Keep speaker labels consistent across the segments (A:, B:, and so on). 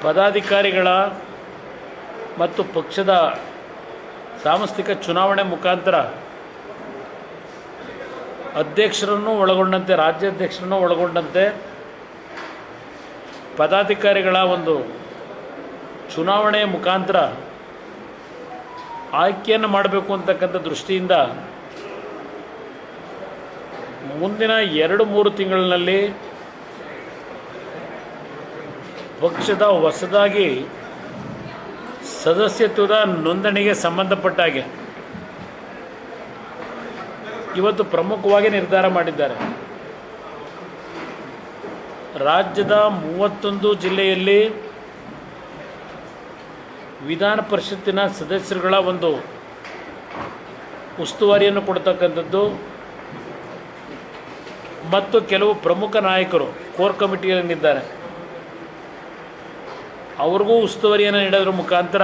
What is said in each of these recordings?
A: ಪದಾಧಿಕಾರಿಗಳ ಮತ್ತು ಪಕ್ಷದ ಸಾಂಸ್ಥಿಕ ಚುನಾವಣೆ ಮುಖಾಂತರ ಅಧ್ಯಕ್ಷರನ್ನು ಒಳಗೊಂಡಂತೆ ರಾಜ್ಯಾಧ್ಯಕ್ಷರನ್ನು ಒಳಗೊಂಡಂತೆ ಪದಾಧಿಕಾರಿಗಳ ಒಂದು ಚುನಾವಣೆಯ ಮುಖಾಂತರ ಆಯ್ಕೆಯನ್ನು ಮಾಡಬೇಕು ಅಂತಕ್ಕಂಥ ದೃಷ್ಟಿಯಿಂದ ಮುಂದಿನ 2-3 ತಿಂಗಳಿನಲ್ಲಿ ಪಕ್ಷದ ಹೊಸದಾಗಿ ಸದಸ್ಯತ್ವದ ನೋಂದಣಿಗೆ ಸಂಬಂಧಪಟ್ಟ ಹಾಗೆ ಇವತ್ತು ಪ್ರಮುಖವಾಗಿ ನಿರ್ಧಾರ ಮಾಡಿದ್ದಾರೆ. ರಾಜ್ಯದ 31 ಜಿಲ್ಲೆಯಲ್ಲಿ ವಿಧಾನ ಪರಿಷತ್ತಿನ ಸದಸ್ಯರುಗಳ ಒಂದು ಉಸ್ತುವಾರಿಯನ್ನು ಕೊಡ್ತಕ್ಕಂಥದ್ದು ಮತ್ತು ಕೆಲವು ಪ್ರಮುಖ ನಾಯಕರು ಕೋರ್ ಕಮಿಟಿಯಲ್ಲಿದ್ದಾರೆ, ಅವ್ರಿಗೂ ಉಸ್ತುವಾರಿಯನ್ನು ನೀಡೋದ್ರ ಮುಖಾಂತರ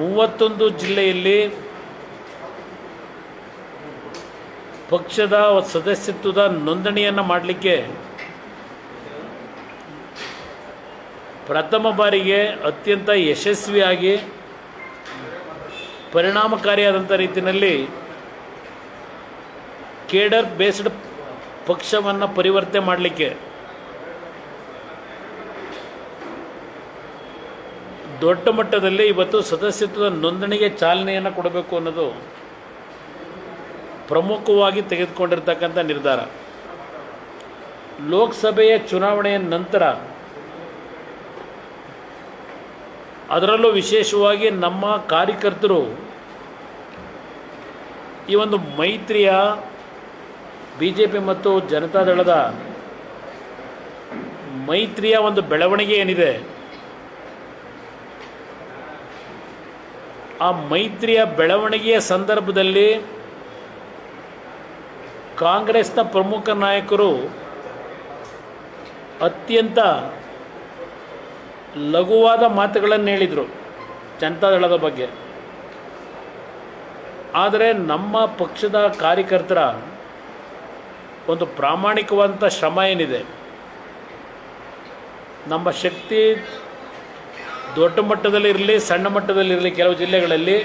A: 31 ಜಿಲ್ಲೆಯಲ್ಲಿ ಪಕ್ಷದ ಸದಸ್ಯತ್ವದ ನೋಂದಣಿಯನ್ನು ಮಾಡಲಿಕ್ಕೆ ಪ್ರಥಮ ಬಾರಿಗೆ ಅತ್ಯಂತ ಯಶಸ್ವಿಯಾಗಿ ಪರಿಣಾಮಕಾರಿಯಾದಂಥ ರೀತಿಯಲ್ಲಿ ಕೇಡರ್ ಬೇಸ್ಡ್ ಪಕ್ಷವನ್ನು ಪರಿವರ್ತನೆ ಮಾಡಲಿಕ್ಕೆ ದೊಡ್ಡ ಮಟ್ಟದಲ್ಲಿ ಇವತ್ತು ಸದಸ್ಯತ್ವದ ನೋಂದಣಿಗೆ ಚಾಲನೆಯನ್ನು ಕೊಡಬೇಕು ಅನ್ನೋದು ಪ್ರಮುಖವಾಗಿ ತೆಗೆದುಕೊಂಡಿರ್ತಕ್ಕಂಥ ನಿರ್ಧಾರ. ಲೋಕಸಭೆಯ ಚುನಾವಣೆಯ ನಂತರ ಅದರಲ್ಲೂ ವಿಶೇಷವಾಗಿ ನಮ್ಮ ಕಾರ್ಯಕರ್ತರು ಈ ಒಂದು ಮೈತ್ರಿಯ BJP ಮತ್ತು ಜನತಾದಳದ ಮೈತ್ರಿಯ ಒಂದು ಬೆಳವಣಿಗೆ ಏನಿದೆ, ಆ ಮೈತ್ರಿಯ ಬೆಳವಣಿಗೆಯ ಸಂದರ್ಭದಲ್ಲಿ ಕಾಂಗ್ರೆಸ್ನ ಪ್ರಮುಖ ನಾಯಕರು ಅತ್ಯಂತ ಲಘುವಾದ ಮಾತುಗಳನ್ನು ಹೇಳಿದರು ಜನತಾದಳದ ಬಗ್ಗೆ. ಆದರೆ ನಮ್ಮ ಪಕ್ಷದ ಕಾರ್ಯಕರ್ತರ ಒಂದು ಪ್ರಾಮಾಣಿಕವಾದಂಥ ಶ್ರಮ ಏನಿದೆ, ನಮ್ಮ ಶಕ್ತಿ ದೊಡ್ಡ ಮಟ್ಟದಲ್ಲಿರಲಿ ಸಣ್ಣ ಮಟ್ಟದಲ್ಲಿರಲಿ ಕೆಲವು ಜಿಲ್ಲೆಗಳಲ್ಲಿ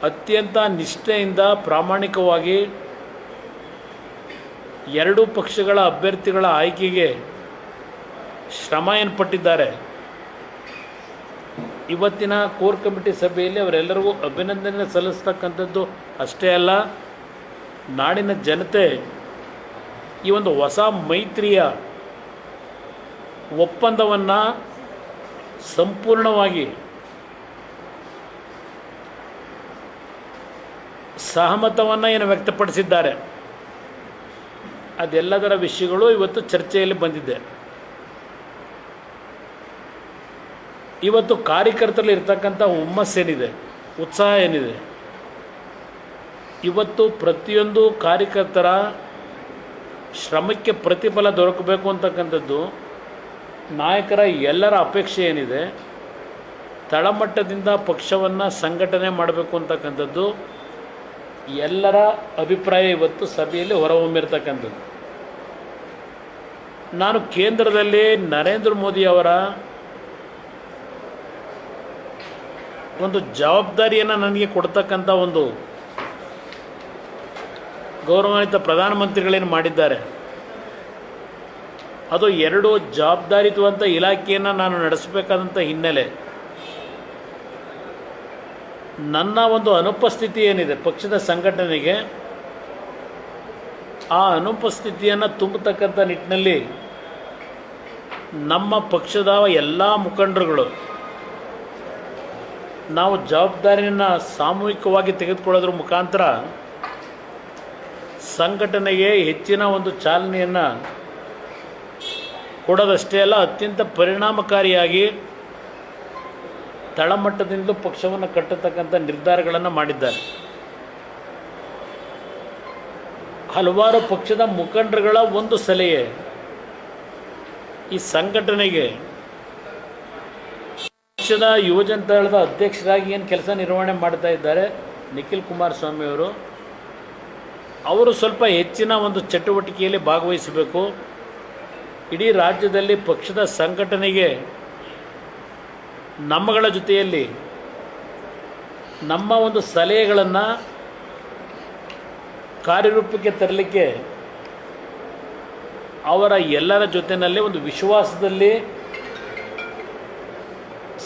A: ಅತ್ಯಂತ ನಿಷ್ಠೆಯಿಂದ ಪ್ರಾಮಾಣಿಕವಾಗಿ ಎರಡೂ ಪಕ್ಷಗಳ ಅಭ್ಯರ್ಥಿಗಳ ಆಯ್ಕೆಗೆ ಶ್ರಮ ಏನು ಪಟ್ಟಿದ್ದಾರೆ. ಇವತ್ತಿನ ಕೋರ್ ಕಮಿಟಿ ಸಭೆಯಲ್ಲಿ ಅವರೆಲ್ಲರಿಗೂ ಅಭಿನಂದನೆ ಸಲ್ಲಿಸ್ತಕ್ಕಂಥದ್ದು ಅಷ್ಟೇ ಅಲ್ಲ, ನಾಡಿನ ಜನತೆ ಈ ಒಂದು ಹೊಸ ಮೈತ್ರಿಯ ಒಪ್ಪಂದವನ್ನು ಸಂಪೂರ್ಣವಾಗಿ ಸಹಮತವನ್ನು ಏನು ವ್ಯಕ್ತಪಡಿಸಿದ್ದಾರೆ, ಅದೆಲ್ಲದರ ವಿಷಯಗಳು ಇವತ್ತು ಚರ್ಚೆಯಲ್ಲಿ ಬಂದಿದೆ. ಇವತ್ತು ಕಾರ್ಯಕರ್ತರಲ್ಲಿ ಇರ್ತಕ್ಕಂಥ ಹುಮ್ಮಸ್ಸೇನಿದೆ, ಉತ್ಸಾಹ ಏನಿದೆ, ಇವತ್ತು ಪ್ರತಿಯೊಂದು ಕಾರ್ಯಕರ್ತರ ಶ್ರಮಕ್ಕೆ ಪ್ರತಿಫಲ ದೊರಕಬೇಕು ಅಂತಕ್ಕಂಥದ್ದು ನಾಯಕರ ಎಲ್ಲರ ಅಪೇಕ್ಷೆ ಏನಿದೆ. ತಳಮಟ್ಟದಿಂದ ಪಕ್ಷವನ್ನು ಸಂಘಟನೆ ಮಾಡಬೇಕು ಅಂತಕ್ಕಂಥದ್ದು ಎಲ್ಲರ ಅಭಿಪ್ರಾಯ ಇವತ್ತು ಸಭೆಯಲ್ಲಿ ಹೊರಹೊಮ್ಮಿರ್ತಕ್ಕಂಥದ್ದು. ನಾನು ಕೇಂದ್ರದಲ್ಲಿ ನರೇಂದ್ರ ಮೋದಿ ಅವರ ಒಂದು ಜವಾಬ್ದಾರಿಯನ್ನು ನನಗೆ ಕೊಡ್ತಕ್ಕಂಥ ಒಂದು ಗೌರವಾನ್ವಿತ ಪ್ರಧಾನಮಂತ್ರಿಗಳೇನು ಮಾಡಿದ್ದಾರೆ, ಅದು 2 ಜವಾಬ್ದಾರಿಯುತ ಇಲಾಖೆಯನ್ನು ನಾನು ನಡೆಸಬೇಕಾದಂಥ ಹಿನ್ನೆಲೆ ನನ್ನ ಒಂದು ಅನುಪಸ್ಥಿತಿ ಏನಿದೆ ಪಕ್ಷದ ಸಂಘಟನೆಗೆ, ಆ ಅನುಪಸ್ಥಿತಿಯನ್ನು ತುಂಬತಕ್ಕಂಥ ನಿಟ್ಟಿನಲ್ಲಿ ನಮ್ಮ ಪಕ್ಷದ ಎಲ್ಲ ಮುಖಂಡರುಗಳು ನಾವು ಜವಾಬ್ದಾರಿಯನ್ನು ಸಾಮೂಹಿಕವಾಗಿ ತೆಗೆದುಕೊಳ್ಳೋದ್ರ ಮುಖಾಂತರ ಸಂಘಟನೆಗೆ ಹೆಚ್ಚಿನ ಒಂದು ಚಾಲನೆಯನ್ನು ಕೊಡೋದಷ್ಟೇ ಅಲ್ಲ, ಅತ್ಯಂತ ಪರಿಣಾಮಕಾರಿಯಾಗಿ ತಳಮಟ್ಟದಿಂದಲೂ ಪಕ್ಷವನ್ನು ಕಟ್ಟತಕ್ಕಂಥ ನಿರ್ಧಾರಗಳನ್ನು ಮಾಡಿದ್ದಾರೆ. ಹಲವಾರು ಪಕ್ಷದ ಮುಖಂಡರುಗಳ ಒಂದು ಸಲಹೆ ಈ ಸಂಘಟನೆಗೆ ಪಕ್ಷದ ಯುವಜನತಾದಳದ ಅಧ್ಯಕ್ಷರಾಗಿ ಏನು ಕೆಲಸ ನಿರ್ವಹಣೆ ಮಾಡ್ತಾ ಇದ್ದಾರೆ ನಿಖಿಲ್ ಕುಮಾರಸ್ವಾಮಿ ಅವರು ಸ್ವಲ್ಪ ಹೆಚ್ಚಿನ ಒಂದು ಚಟುವಟಿಕೆಯಲ್ಲಿ ಭಾಗವಹಿಸಬೇಕು. ಇಡೀ ರಾಜ್ಯದಲ್ಲಿ ಪಕ್ಷದ ಸಂಘಟನೆಗೆ ನಮ್ಮಗಳ ಜೊತೆಯಲ್ಲಿ ನಮ್ಮ ಒಂದು ಸಲಹೆಗಳನ್ನು ಕಾರ್ಯರೂಪಕ್ಕೆ ತರಲಿಕ್ಕೆ ಅವರ ಎಲ್ಲರ ಜೊತೆಯಲ್ಲಿ ಒಂದು ವಿಶ್ವಾಸದಲ್ಲಿ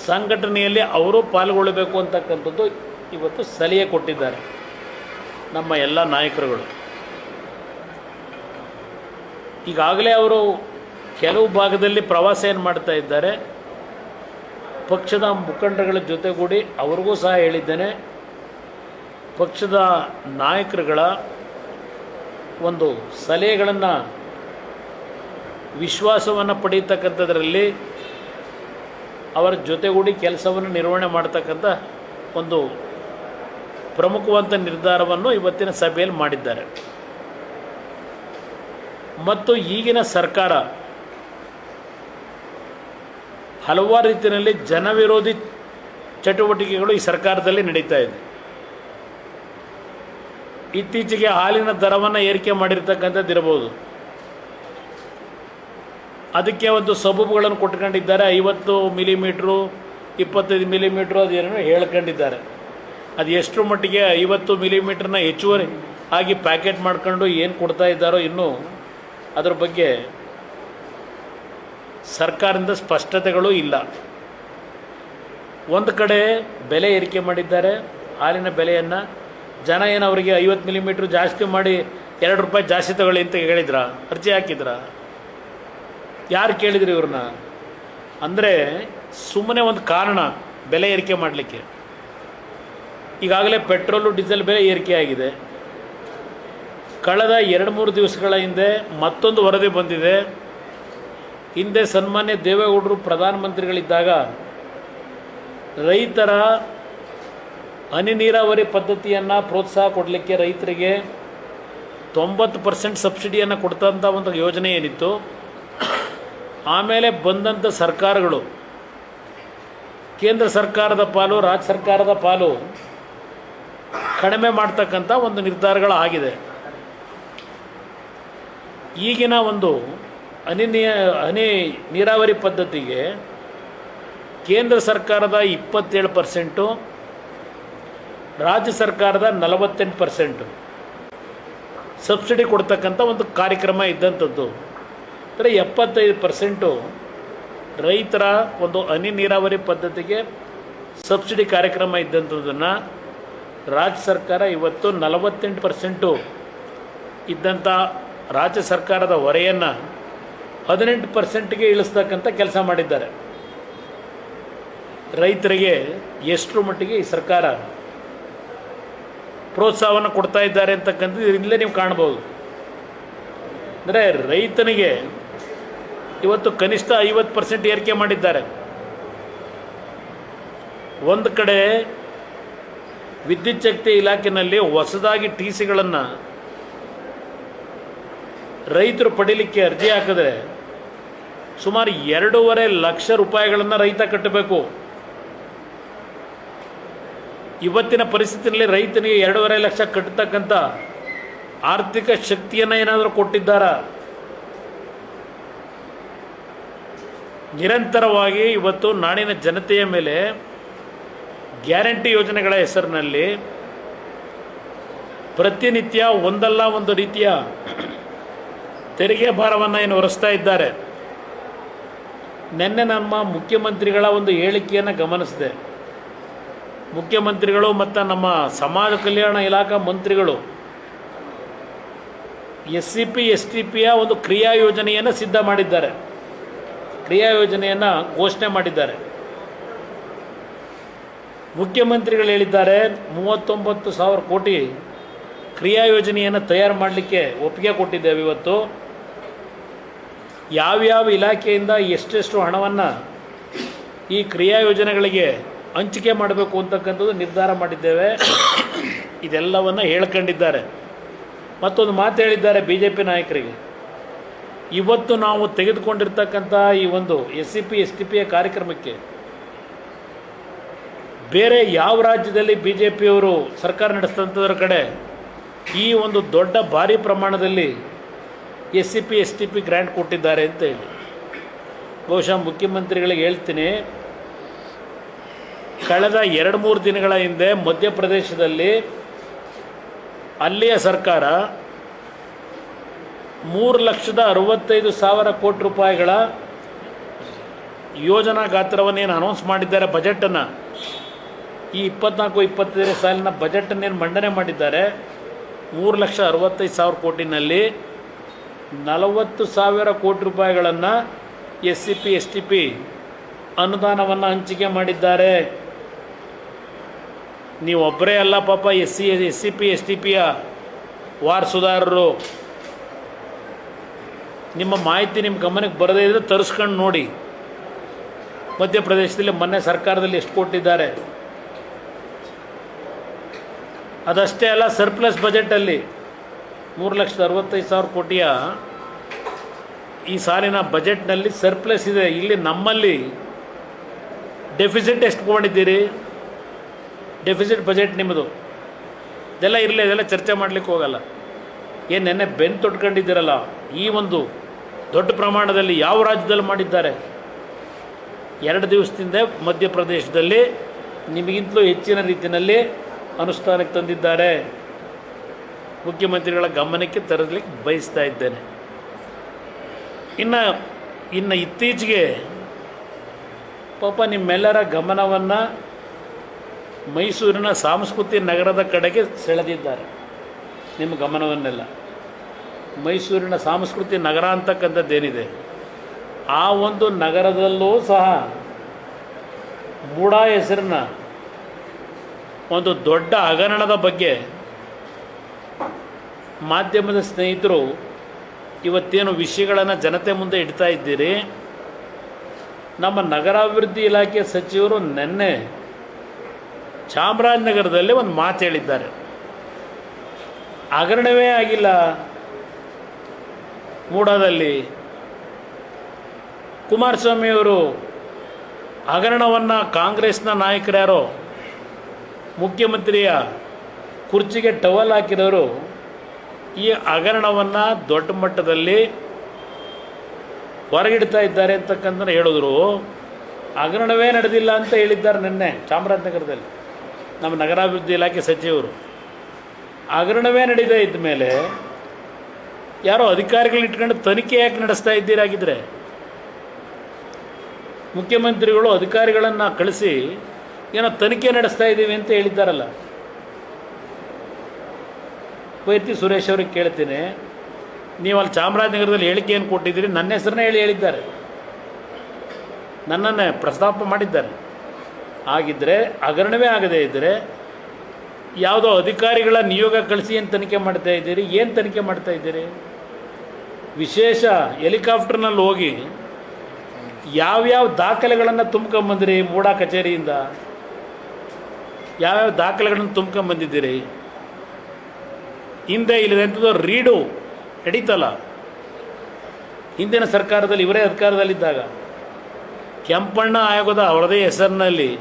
A: ಸಂಘಟನೆಯಲ್ಲಿ ಅವರು ಪಾಲ್ಗೊಳ್ಳಬೇಕು ಅಂತಕ್ಕಂಥದ್ದು ಇವತ್ತು ಸಲಹೆ ಕೊಟ್ಟಿದ್ದಾರೆ ನಮ್ಮ ಎಲ್ಲ ನಾಯಕರುಗಳು. ಈಗಾಗಲೇ ಅವರು ಕೆಲವು ಭಾಗದಲ್ಲಿ ಪ್ರವಾಸ ಏನು ಮಾಡ್ತಾ ಇದ್ದಾರೆ, ಪಕ್ಷದ ಮುಖಂಡಗಳ ಜೊತೆಗೂಡಿ ಅವ್ರಿಗೂ ಸಹ ಹೇಳಿದ್ದೇನೆ, ಪಕ್ಷದ ನಾಯಕರುಗಳ ಒಂದು ಸಲಹೆಗಳನ್ನು ವಿಶ್ವಾಸವನ್ನು ಪಡೀತಕ್ಕಂಥದ್ರಲ್ಲಿ ಅವರ ಜೊತೆಗೂಡಿ ಕೆಲಸವನ್ನು ನಿರ್ವಹಣೆ ಮಾಡ್ತಕ್ಕಂಥ ಒಂದು ಪ್ರಮುಖವಾದ ನಿರ್ಧಾರವನ್ನು ಇವತ್ತಿನ ಸಭೆಯಲ್ಲಿ ಮಾಡಿದ್ದಾರೆ. ಮತ್ತು ಈಗಿನ ಸರ್ಕಾರ ಹಲವಾರು ರೀತಿಯಲ್ಲಿ ಜನವಿರೋಧಿ ಚಟುವಟಿಕೆಗಳು ಈ ಸರ್ಕಾರದಲ್ಲಿ ನಡೀತಾ ಇದೆ. ಇತ್ತೀಚೆಗೆ ಹಾಲಿನ ದರವನ್ನು ಏರಿಕೆ ಮಾಡಿರ್ತಕ್ಕಂಥದ್ದು ಇರಬಹುದು, ಅದಕ್ಕೆ ಒಂದು ಸಬೂಬುಗಳನ್ನು ಕೊಟ್ಕೊಂಡಿದ್ದಾರೆ. 50 ಮಿಲಿಮೀಟ್ರು 25 ಮಿಲಿಮೀಟ್ರು ಅದೇನೋ ಹೇಳ್ಕೊಂಡಿದ್ದಾರೆ. ಅದು ಎಷ್ಟು ಮಟ್ಟಿಗೆ 50 ಮಿಲಿಮೀಟ್ರನ್ನ ಹೆಚ್ಚುವರಿ ಆಗಿ ಪ್ಯಾಕೆಟ್ ಮಾಡ್ಕೊಂಡು ಏನು ಕೊಡ್ತಾ ಇದ್ದಾರೋ ಇನ್ನೂ ಅದರ ಬಗ್ಗೆ ಸರ್ಕಾರದಿಂದ ಸ್ಪಷ್ಟತೆಗಳು ಇಲ್ಲ. ಒಂದು ಕಡೆ ಬೆಲೆ ಏರಿಕೆ ಮಾಡಿದ್ದಾರೆ, ಹಾಲಿನ ಬೆಲೆಯನ್ನು. ಜನ ಏನು ಅವರಿಗೆ 50 ಮಿಲಿಮೀಟ್ರ್ ಜಾಸ್ತಿ ಮಾಡಿ 2 ರೂಪಾಯಿ ಜಾಸ್ತಿ ತಗೊಳ್ಳಿ ಅಂತ ಹೇಳಿದ್ರ, ಅರ್ಜಿ ಹಾಕಿದ್ರ? ಯಾರು ಕೇಳಿದ್ರು ಇವ್ರನ್ನ? ಅಂದರೆ ಸುಮ್ಮನೆ ಒಂದು ಕಾರಣ ಬೆಲೆ ಏರಿಕೆ ಮಾಡಲಿಕ್ಕೆ. ಈಗಾಗಲೇ ಪೆಟ್ರೋಲು ಡೀಸೆಲ್ ಬೆಲೆ ಏರಿಕೆ ಆಗಿದೆ. ಕಳೆದ 2-3 ದಿವಸಗಳ ಹಿಂದೆ ಮತ್ತೊಂದು ವರದಿ ಬಂದಿದೆ. ಹಿಂದೆ ಸನ್ಮಾನ್ಯ ದೇವೇಗೌಡರು ಪ್ರಧಾನಮಂತ್ರಿಗಳಿದ್ದಾಗ ರೈತರ ಹನಿ ನೀರಾವರಿ ಪದ್ಧತಿಯನ್ನು ಪ್ರೋತ್ಸಾಹ ಕೊಡಲಿಕ್ಕೆ ರೈತರಿಗೆ 90% ಸಬ್ಸಿಡಿಯನ್ನು ಕೊಡ್ತಂಥ ಒಂದು ಯೋಜನೆ ಏನಿತ್ತು, ಆಮೇಲೆ ಬಂದಂಥ ಸರ್ಕಾರಗಳು ಕೇಂದ್ರ ಸರ್ಕಾರದ ಪಾಲು ರಾಜ್ಯ ಸರ್ಕಾರದ ಪಾಲು ಕಡಿಮೆ ಮಾಡ್ತಕ್ಕಂಥ ಒಂದು ನಿರ್ಧಾರಗಳಾಗಿದೆ. ಈಗಿನ ಒಂದು ಹನಿ ನೀರಾವರಿ ಪದ್ಧತಿಗೆ ಕೇಂದ್ರ ಸರ್ಕಾರದ 27%, ರಾಜ್ಯ ಸರ್ಕಾರದ 48% ಸಬ್ಸಿಡಿ ಕೊಡ್ತಕ್ಕಂಥ ಒಂದು ಕಾರ್ಯಕ್ರಮ ಇದ್ದಂಥದ್ದು. ಅಂದರೆ 75% ರೈತರ ಒಂದು ಹನಿ ನೀರಾವರಿ ಪದ್ಧತಿಗೆ ಸಬ್ಸಿಡಿ ಕಾರ್ಯಕ್ರಮ ಇದ್ದಂಥದ್ದನ್ನು ರಾಜ್ಯ ಸರ್ಕಾರ ಇವತ್ತು 48% ಇದ್ದಂಥ ರಾಜ್ಯ ಸರ್ಕಾರದ ಹೊರೆಯನ್ನು 18%ಗೆ ಇಳಿಸ್ತಕ್ಕಂಥ ಕೆಲಸ ಮಾಡಿದ್ದಾರೆ. ರೈತರಿಗೆ ಎಷ್ಟರ ಮಟ್ಟಿಗೆ ಈ ಸರ್ಕಾರ ಪ್ರೋತ್ಸಾಹವನ್ನು ಕೊಡ್ತಾ ಇದ್ದಾರೆ ಅಂತಕ್ಕಂಥದ್ದು ಇಲ್ಲೇ ನೀವು ಕಾಣ್ಬೋದು. ಅಂದರೆ ರೈತನಿಗೆ ಇವತ್ತು ಕನಿಷ್ಠ 50% ಏರಿಕೆ ಮಾಡಿದ್ದಾರೆ. ಒಂದು ಕಡೆ ವಿದ್ಯುತ್ ಶಕ್ತಿ ಇಲಾಖೆಯಲ್ಲಿ ಹೊಸದಾಗಿ TCಗಳನ್ನು ರೈತರು ಪಡೀಲಿಕ್ಕೆ ಅರ್ಜಿ ಹಾಕಿದ್ರೆ ಸುಮಾರು 2.5 ಲಕ್ಷ ರೂಪಾಯಿಗಳನ್ನು ರೈತ ಕಟ್ಟಬೇಕು. ಇವತ್ತಿನ ಪರಿಸ್ಥಿತಿಯಲ್ಲಿ ರೈತನಿಗೆ 2.5 ಲಕ್ಷ ಕಟ್ಟತಕ್ಕಂಥ ಆರ್ಥಿಕ ಶಕ್ತಿಯನ್ನು ಏನಾದರೂ ಕೊಟ್ಟಿದ್ದಾರಾ? ನಿರಂತರವಾಗಿ ಇವತ್ತು ನಾಡಿನ ಜನತೆಯ ಮೇಲೆ ಗ್ಯಾರಂಟಿ ಯೋಜನೆಗಳ ಹೆಸರಿನಲ್ಲಿ ಪ್ರತಿನಿತ್ಯ ಒಂದಲ್ಲ ಒಂದು ರೀತಿಯ ತೆರಿಗೆ ಭಾರವನ್ನು ಏನು ಹೊರಿಸ್ತಾ ಇದ್ದಾರೆ. ನಿನ್ನೆ ನಮ್ಮ ಮುಖ್ಯಮಂತ್ರಿಗಳ ಒಂದು ಹೇಳಿಕೆಯನ್ನು ಗಮನಿಸಿದೆ. ಮುಖ್ಯಮಂತ್ರಿಗಳು ಮತ್ತು ನಮ್ಮ ಸಮಾಜ ಕಲ್ಯಾಣ ಇಲಾಖಾ ಮಂತ್ರಿಗಳು SCP STPಯ ಒಂದು ಕ್ರಿಯಾ ಯೋಜನೆಯನ್ನು ಸಿದ್ಧ ಮಾಡಿದ್ದಾರೆ, ಕ್ರಿಯಾ ಯೋಜನೆಯನ್ನು ಘೋಷಣೆ ಮಾಡಿದ್ದಾರೆ. ಮುಖ್ಯಮಂತ್ರಿಗಳು ಹೇಳಿದ್ದಾರೆ 39,000 ಕೋಟಿ ಕ್ರಿಯಾ ಯೋಜನೆಯನ್ನು ತಯಾರು ಮಾಡಲಿಕ್ಕೆ ಒಪ್ಪಿಗೆ ಕೊಟ್ಟಿದ್ದೇವೆ. ಇವತ್ತು ಯಾವ್ಯಾವ ಇಲಾಖೆಯಿಂದ ಎಷ್ಟೆಷ್ಟು ಹಣವನ್ನು ಈ ಕ್ರಿಯಾ ಯೋಜನೆಗಳಿಗೆ ಹಂಚಿಕೆ ಮಾಡಬೇಕು ಅಂತಕ್ಕಂಥದ್ದು ನಿರ್ಧಾರ ಮಾಡಿದ್ದೇವೆ. ಇದೆಲ್ಲವನ್ನು ಹೇಳ್ಕೊಂಡಿದ್ದಾರೆ. ಮತ್ತೊಂದು ಮಾತು ಹೇಳಿದ್ದಾರೆ BJP ನಾಯಕರಿಗೆ, ಇವತ್ತು ನಾವು ತೆಗೆದುಕೊಂಡಿರ್ತಕ್ಕಂಥ ಈ ಒಂದು SCP STPಯ ಕಾರ್ಯಕ್ರಮಕ್ಕೆ ಬೇರೆ ಯಾವ ರಾಜ್ಯದಲ್ಲಿ BJPಯವರು ಸರ್ಕಾರ ನಡೆಸ್ತಂಥದ್ರ ಕಡೆ ಈ ಒಂದು ದೊಡ್ಡ ಭಾರಿ ಪ್ರಮಾಣದಲ್ಲಿ SCP STP ಗ್ರ್ಯಾಂಟ್ ಕೊಟ್ಟಿದ್ದಾರೆ ಅಂತ ಹೇಳಿ. ಬಹುಶಃ ಮುಖ್ಯಮಂತ್ರಿಗಳಿಗೆ ಹೇಳ್ತೀನಿ, ಕಳೆದ 2-3 ದಿನಗಳ ಹಿಂದೆ ಮಧ್ಯಪ್ರದೇಶದಲ್ಲಿ ಅಲ್ಲಿಯ ಸರ್ಕಾರ 3,65,000 ಕೋಟಿ ರೂಪಾಯಿಗಳ ಯೋಜನಾ ಗಾತ್ರವನ್ನೇನು ಅನೌನ್ಸ್ ಮಾಡಿದ್ದಾರೆ, ಬಜೆಟನ್ನು, ಈ 24-25 ಸಾಲಿನ ಬಜೆಟನ್ನೇನು ಮಂಡನೆ ಮಾಡಿದ್ದಾರೆ, 3,65,000 ಕೋಟಿನಲ್ಲಿ 40,000 ಕೋಟಿ ರೂಪಾಯಿಗಳನ್ನು SCP STP ಅನುದಾನವನ್ನು ಹಂಚಿಕೆ ಮಾಡಿದ್ದಾರೆ. ನೀವೊಬ್ಬರೇ ಅಲ್ಲ ಪಾಪ SCP STPಯ ವಾರಸುದಾರರು. ನಿಮ್ಮ ಮಾಹಿತಿ ನಿಮ್ಮ ಗಮನಕ್ಕೆ ಬರದೇ ಇದ್ದರೆ ತರಿಸ್ಕೊಂಡು ನೋಡಿ. ಮಧ್ಯಪ್ರದೇಶದಲ್ಲಿ ಮೊನ್ನೆ ಸರ್ಕಾರದಲ್ಲಿ ಎಷ್ಟು ಕೊಟ್ಟಿದ್ದಾರೆ. ಅದಷ್ಟೇ ಅಲ್ಲ, ಸರ್ಪ್ಲಸ್ ಬಜೆಟಲ್ಲಿ 3,65,000 ಕೋಟಿಯ ಈ ಸಾಲಿನ ಬಜೆಟ್ನಲ್ಲಿ ಸರ್ಪ್ಲಸ್ ಇದೆ. ಇಲ್ಲಿ ನಮ್ಮಲ್ಲಿ ಡೆಫಿಸಿಟ್ ಎಷ್ಟು ಮಾಡಿದ್ದೀರಿ? ಡೆಫಿಸಿಟ್ ಬಜೆಟ್ ನಿಮ್ಮದು ಇದೆಲ್ಲ ಇರಲಿ, ಇದೆಲ್ಲ ಚರ್ಚೆ ಮಾಡಲಿಕ್ಕೆ ಹೋಗಲ್ಲ. ಏನು ನೆನ್ನೆ ಬೆನ್ನು ತೊಟ್ಕೊಂಡಿದ್ದೀರಲ್ಲ, ಈ ಒಂದು ದೊಡ್ಡ ಪ್ರಮಾಣದಲ್ಲಿ ಯಾವ ರಾಜ್ಯದಲ್ಲಿ ಮಾಡಿದ್ದಾರೆ? 2 ದಿವಸದಿಂದ ಮಧ್ಯಪ್ರದೇಶದಲ್ಲಿ ನಿಮಗಿಂತಲೂ ಹೆಚ್ಚಿನ ರೀತಿಯಲ್ಲಿ ಅನುಷ್ಠಾನಕ್ಕೆ ತಂದಿದ್ದಾರೆ. ಮುಖ್ಯಮಂತ್ರಿಗಳ ಗಮನಕ್ಕೆ ತರಲಿಕ್ಕೆ ಬಯಸ್ತಾ ಇದ್ದೇನೆ. ಇನ್ನು ಇತ್ತೀಚೆಗೆ ಪಾಪ ನಿಮ್ಮೆಲ್ಲರ ಗಮನವನ್ನು ಮೈಸೂರಿನ ಸಾಂಸ್ಕೃತಿಕ ನಗರದ ಕಡೆಗೆ ಸೆಳೆದಿದ್ದಾರೆ. ನಿಮ್ಮ ಗಮನವನ್ನೆಲ್ಲ ಮೈಸೂರಿನ ಸಾಂಸ್ಕೃತಿಕ ನಗರ ಅಂತಕ್ಕಂಥದ್ದೇನಿದೆ, ಆ ಒಂದು ನಗರದಲ್ಲೂ ಸಹ ಮೂಡಾ ಹೆಸರಿನ ಒಂದು ದೊಡ್ಡ ಹಗರಣದ ಬಗ್ಗೆ ಮಾಧ್ಯಮದ ಸ್ನೇಹಿತರು ಇವತ್ತೇನು ವಿಷಯಗಳನ್ನು ಜನತೆ ಮುಂದೆ ಇಡ್ತಾ ಇದ್ದೀರಿ. ನಮ್ಮ ನಗರಾಭಿವೃದ್ಧಿ ಇಲಾಖೆ ಸಚಿವರು ನಿನ್ನೆ ಚಾಮರಾಜನಗರದಲ್ಲಿ ಒಂದು ಮಾತು ಹೇಳಿದ್ದಾರೆ. ಹಗರಣವೇ ಆಗಿಲ್ಲ ಮೂಡಾದಲ್ಲಿ. ಕುಮಾರಸ್ವಾಮಿಯವರು ಹಗರಣವನ್ನು ಕಾಂಗ್ರೆಸ್ನ ನಾಯಕರ್ಯಾರೋ ಮುಖ್ಯಮಂತ್ರಿಯ ಕುರ್ಚಿಗೆ ಟವಲ್ ಹಾಕಿದವರು ಈ ಹಗರಣವನ್ನು ದೊಡ್ಡ ಮಟ್ಟದಲ್ಲಿ ಹೊರಗಿಡ್ತಾ ಇದ್ದಾರೆ ಅಂತಕ್ಕಂಥ ಹೇಳಿದ್ರು. ಹಗರಣವೇ ನಡೆದಿಲ್ಲ ಅಂತ ಹೇಳಿದ್ದಾರೆ ನಿನ್ನೆ ಚಾಮರಾಜನಗರದಲ್ಲಿ ನಮ್ಮ ನಗರಾಭಿವೃದ್ಧಿ ಇಲಾಖೆ ಸಚಿವರು. ಹಗರಣವೇ ನಡೀತಾ ಇದ್ದ ಮೇಲೆ ಯಾರೋ ಅಧಿಕಾರಿಗಳು ಇಟ್ಕೊಂಡು ತನಿಖೆ ಯಾಕೆ ನಡೆಸ್ತಾ ಇದ್ದೀರಾಗಿದ್ದರೆ? ಮುಖ್ಯಮಂತ್ರಿಗಳು ಅಧಿಕಾರಿಗಳನ್ನು ಕಳಿಸಿ ಏನೋ ತನಿಖೆ ನಡೆಸ್ತಾ ಇದ್ದೀವಿ ಅಂತ ಹೇಳಿದ್ದಾರಲ್ಲ. ವೈತಿ ಸುರೇಶ್ ಅವ್ರಿಗೆ ಕೇಳ್ತೀನಿ, ನೀವು ಅಲ್ಲಿ ಚಾಮರಾಜನಗರದಲ್ಲಿ ಹೇಳಿಕೆಯನ್ನು ಕೊಟ್ಟಿದ್ದೀರಿ, ನನ್ನ ಹೆಸರನ್ನೇ ಹೇಳಿದ್ದಾರೆ, ನನ್ನನ್ನೇ ಪ್ರಸ್ತಾಪ ಮಾಡಿದ್ದಾರೆ. ಆಗಿದ್ದರೆ ಹಗರಣವೇ ಆಗದೇ ಇದ್ದರೆ ಯಾವುದೋ ಅಧಿಕಾರಿಗಳ ನಿಯೋಗ ಕಳಿಸಿ ಏನು ತನಿಖೆ ಮಾಡ್ತಾ ಇದ್ದೀರಿ? ಏನು ತನಿಖೆ ಮಾಡ್ತಾ ಇದ್ದೀರಿ? ವಿಶೇಷ ಹೆಲಿಕಾಪ್ಟರ್ನಲ್ಲಿ ಹೋಗಿ ಯಾವ್ಯಾವ ದಾಖಲೆಗಳನ್ನು ತುಂಬ್ಕೊಂಬಂದಿರಿ? ಮೂಡಾ ಕಚೇರಿಯಿಂದ ಯಾವ್ಯಾವ ದಾಖಲೆಗಳನ್ನು ತುಂಬ್ಕೊಂಬಂದಿದ್ದೀರಿ? ಹಿಂದೆ ಇಲ್ಲದಂಥದ್ದು ರೀಡು ನಡೀತಲ್ಲ, ಹಿಂದಿನ ಸರ್ಕಾರದಲ್ಲಿ ಇವರೇ ಅಧಿಕಾರದಲ್ಲಿದ್ದಾಗ ಕೆಂಪಣ್ಣ ಆಯೋಗದ ಅವರದೇ ಹೆಸರಿನಲ್ಲಿ